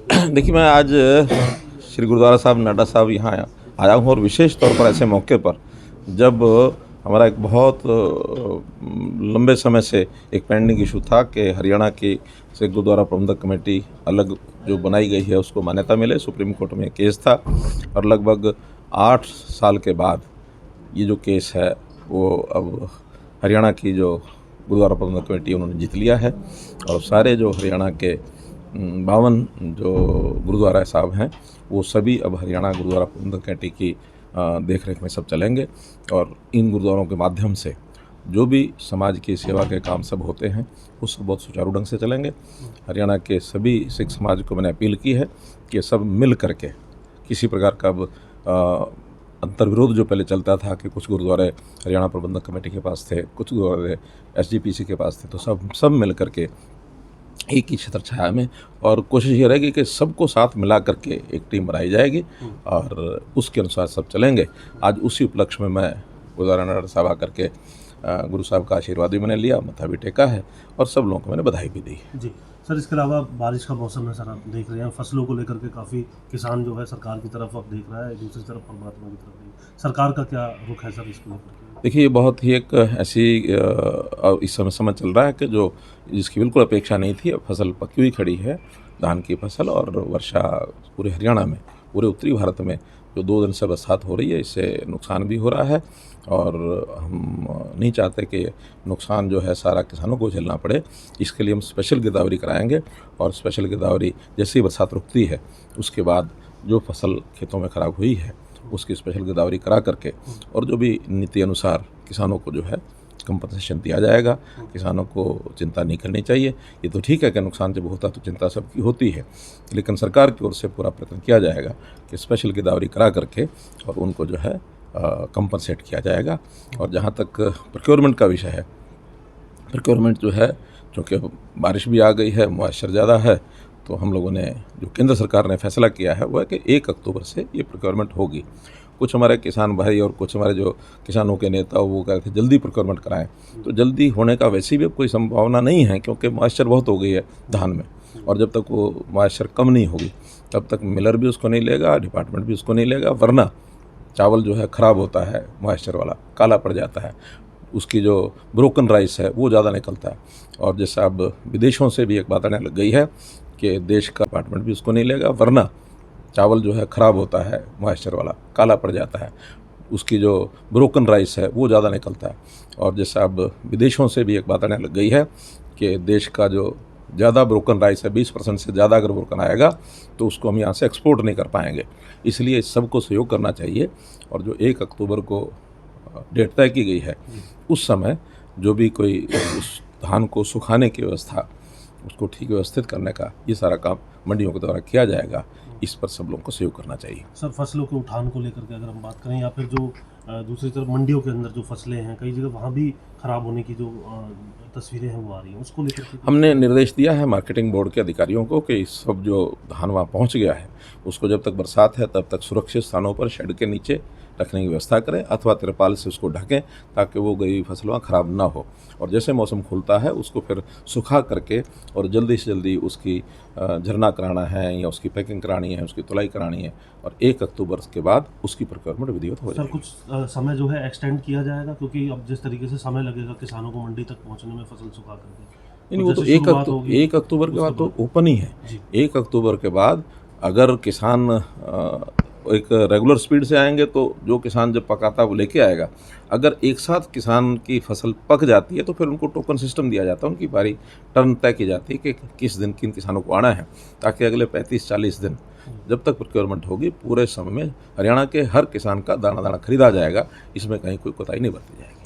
देखिए, मैं आज श्री गुरुद्वारा साहब नाडा साहब यहाँ आया हूँ और विशेष तौर पर ऐसे मौके पर जब हमारा एक बहुत लंबे समय से एक पेंडिंग इशू था कि हरियाणा की से गुरुद्वारा प्रबंधक कमेटी अलग जो बनाई गई है उसको मान्यता मिले। सुप्रीम कोर्ट में केस था और लगभग 8 साल के बाद ये जो केस है वो अब हरियाणा की जो गुरुद्वारा प्रबंधक कमेटी उन्होंने जीत लिया है और सारे जो हरियाणा के 52 जो गुरुद्वारा साहब हैं वो सभी अब हरियाणा गुरुद्वारा प्रबंधक कमेटी की देख रेख में सब चलेंगे और इन गुरुद्वारों के माध्यम से जो भी समाज की सेवा के काम सब होते हैं वो सब बहुत सुचारू ढंग से चलेंगे। हरियाणा के सभी सिख समाज को मैंने अपील की है कि सब मिल करके किसी प्रकार का अब अंतर्विरोध जो पहले चलता था कि कुछ गुरुद्वारे हरियाणा प्रबंधक कमेटी के पास थे, कुछ गुरुद्वारे एसजीपीसी के पास थे, तो सब मिल करके एक ही छत्र छाया में और कोशिश ये रहेगी कि सबको साथ मिला करके एक टीम बनाई जाएगी और उसके अनुसार सब चलेंगे। आज उसी उपलक्ष्य में मैं गुरुद्वारा नाडा साहब आकर के गुरु साहब का आशीर्वाद भी मैंने लिया, मत्था भी टेका है और सब लोगों को मैंने बधाई भी दी। जी सर, इसके अलावा बारिश का मौसम है सर, आप देख रहे हैं फसलों को लेकर के काफ़ी किसान जो है सरकार की तरफ अब देख रहा है, दूसरी तरफ परमात्मा की तरफ नहीं। सरकार का क्या रुख है सर इसको लेकर? देखिए, ये बहुत ही एक ऐसी इस समय चल रहा है कि जो जिसकी बिल्कुल अपेक्षा नहीं थी। अब फसल पकी हुई खड़ी है, धान की फसल, और वर्षा पूरे हरियाणा में, पूरे उत्तरी भारत में जो 2 दिन से बरसात हो रही है इससे नुकसान भी हो रहा है और हम नहीं चाहते कि नुकसान जो है सारा किसानों को झेलना पड़े। इसके लिए हम स्पेशल गिरदावरी कराएंगे और स्पेशल गिरदावरी जैसे ही बरसात रुकती है उसके बाद जो फसल खेतों में ख़राब हुई है उसकी स्पेशल गिरदावरी करा करके और जो भी नीति अनुसार किसानों को जो है कंपनसेशन दिया जाएगा। किसानों को चिंता नहीं करनी चाहिए। ये तो ठीक है कि नुकसान जब होता है तो चिंता सबकी होती है, लेकिन सरकार की ओर से पूरा प्रयत्न किया जाएगा कि स्पेशल गिरदावरी करा करके और उनको जो है कंपनसेट किया जाएगा। और जहाँ तक प्रोक्योरमेंट का विषय है, प्रोक्योरमेंट जो है चूँकि बारिश भी आ गई है, मॉइस्चर ज़्यादा है, तो हम लोगों ने जो केंद्र सरकार ने फैसला किया है वो है कि 1 अक्टूबर से ये प्रोक्योरमेंट होगी। कुछ हमारे किसान भाई और कुछ हमारे जो किसानों के नेता वो कह रहे थे जल्दी प्रोक्योरमेंट कराएं, तो जल्दी होने का वैसे भी अब कोई संभावना नहीं है क्योंकि मॉइस्चर बहुत हो गई है धान में, और जब तक वो मॉइस्चर कम नहीं होगी तब तक मिलर भी उसको नहीं लेगा, डिपार्टमेंट भी उसको नहीं लेगा। वरना चावल जो है ख़राब होता है, मॉइस्चर वाला काला पड़ जाता है, उसकी जो ब्रोकन राइस है वो ज़्यादा निकलता है। और जैसा अब विदेशों से भी एक बात आने लग गई है कि देश का डिपार्टमेंट भी उसको नहीं लेगा, वरना चावल जो है ख़राब होता है, मॉइस्चर वाला काला पड़ जाता है, उसकी जो ब्रोकन राइस है वो ज़्यादा निकलता है। और जैसा अब विदेशों से भी एक बात आने लग गई है कि देश का जो ज़्यादा ब्रोकन राइस है, 20% से ज़्यादा अगर ब्रोकन आएगा तो उसको हम यहाँ से एक्सपोर्ट नहीं कर पाएंगे। इसलिए इस सबको सहयोग करना चाहिए और जो 1 अक्टूबर को डेट तय की गई है उस समय जो भी कोई उस धान को सुखाने की व्यवस्था, उसको ठीक व्यवस्थित करने का ये सारा काम मंडियों के द्वारा किया जाएगा। इस पर सब लोगों को सहयोग करना चाहिए। सर, फसलों के उठान को लेकर के अगर हम बात करें या फिर जो दूसरी तरफ मंडियों के अंदर जो फसलें हैं कई जगह वहाँ भी ख़राब होने की जो तस्वीरें हैं वो आ रही हैं, उसको लेकर के हमने निर्देश दिया है मार्केटिंग बोर्ड के अधिकारियों को कि इस सब जो धान वहाँ पहुँच गया है उसको जब तक बरसात है तब तक सुरक्षित स्थानों पर शेड के नीचे रखने की व्यवस्था करें अथवा तिरपाल से उसको ढकें ताकि वो गई फसल वहाँ ख़राब ना हो। और जैसे मौसम खुलता है उसको फिर सुखा करके और जल्दी से जल्दी उसकी झरना कराना है या उसकी पैकिंग करानी है, उसकी तुलाई करानी है और 1 अक्टूबर के बाद उसकी प्रोक्योरमेंट विधिवत हो जाएगी। सर, कुछ समय जो है एक्सटेंड किया जाएगा क्योंकि अब जिस तरीके से समय लगेगा किसानों को मंडी तक पहुँचने में फसल सुखा करके, नहीं, वो तो 1 अक्टूबर के बाद तो ओपन ही है। 1 अक्टूबर के बाद अगर किसान एक रेगुलर स्पीड से आएंगे तो जो किसान जब पकाता है वो लेके आएगा। अगर एक साथ किसान की फसल पक जाती है तो फिर उनको टोकन सिस्टम दिया जाता है, उनकी बारी टर्न तय की जाती है कि किस दिन किन किसानों को आना है, ताकि अगले 35-40 दिन जब तक प्रोक्योरमेंट होगी पूरे समय में हरियाणा के हर किसान का दाना दाना खरीदा जाएगा। इसमें कहीं कोई कोताही नहीं बरती जाएगी।